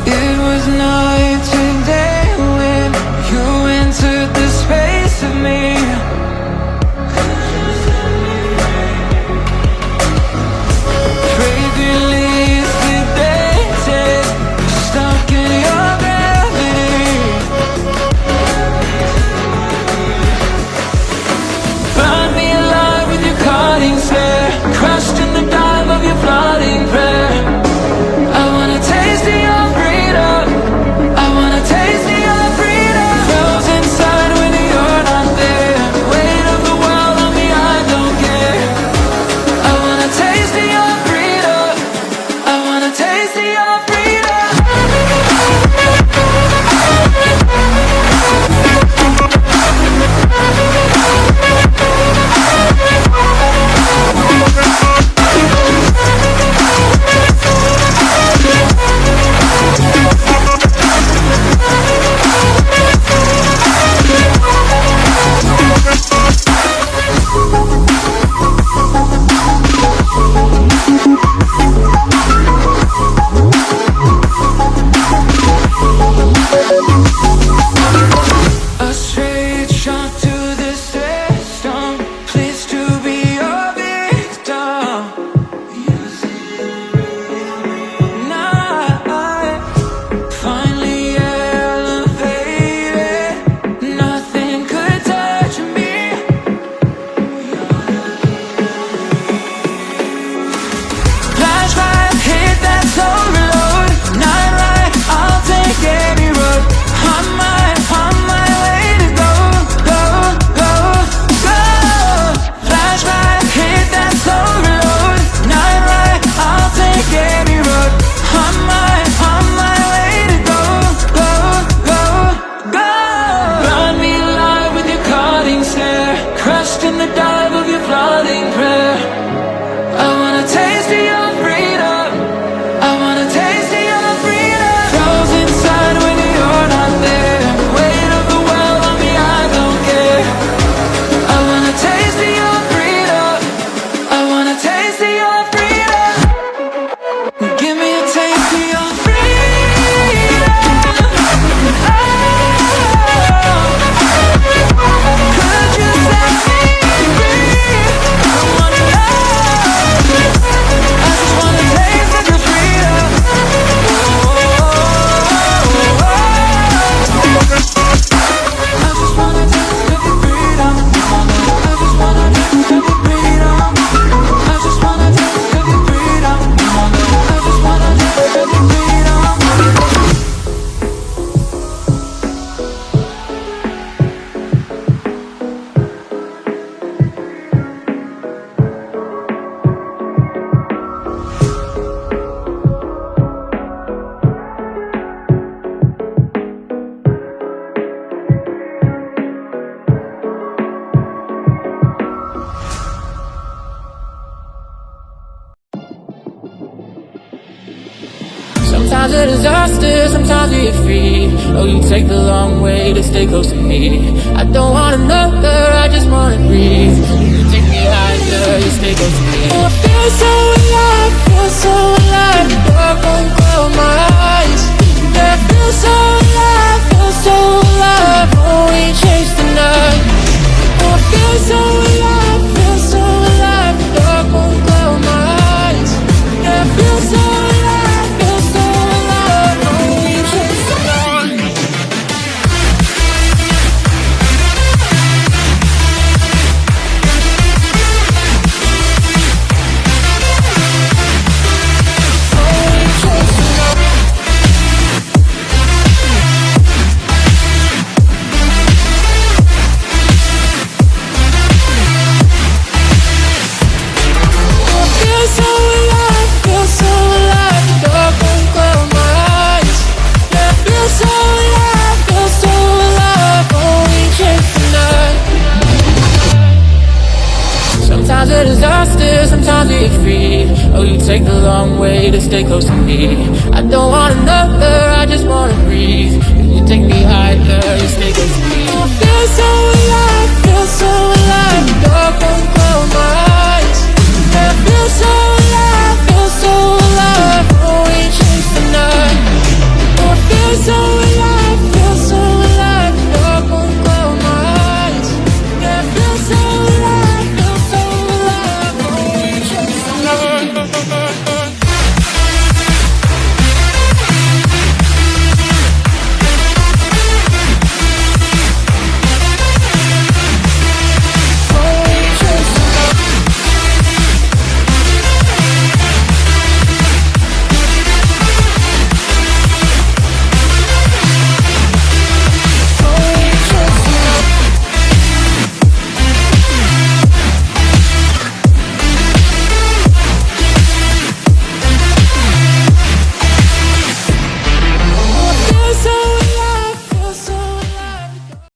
It was night and day when you entered the space of me. Fragrantly sedated, stuck in your gravity. Burn me alive with your cutting stare, crushed in the dive of your flooding prayer. I wanna taste of your freedom, I wanna taste of your freedom. Froze inside when you're not there, weight of the world on me, I don't care. I wanna taste of your freedom, I wanna taste of your freedom. A straight shot to the system, pleased to be your victim. Now I finally elevated, nothing could touch me. Flashback, hit that slow reload, night ride, I'll take any road. On my way to go, go, go, go. Flashback, hit that slow reload, night ride, I'll take any road. On my way to go, go, go, go. Burn me alive with your cutting stare, crushed in the dive of your flooding prayer. I wanna taste of your freedom, I wanna taste of your freedom. Froze inside when you're not there, weight of the world on me, I don't care. I wanna taste of your freedom, I wanna taste of your freedom. Give me a taste of your freedom. Oh, could you set me free? I wanna know. I just wanna taste of your freedom. I just wanna taste of your freedom. I just wanna taste of your freedom. I just wanna taste of your freedom. I just wanna taste of your freedom. Sometimes a disaster, sometimes we get free. Oh, you take the long way to stay close to me. I don't want another, I just wanna breathe. You take me higher, you stay close to me. Oh, I feel so alive, feel so alive. The dark won't close my eyes. Yeah, I feel so alive, feel so alive. Oh, we chase the night. Oh, I feel so alive, feel so alive. The dark won't close my eyes. Yeah, I feel so alive, feel so alive. Oh, we chase the night. Sometimes a disaster, sometimes we get free. Oh, you take the long way to stay close to me. I don't want another, I just wanna breathe. You take me higher, you stay close to me. so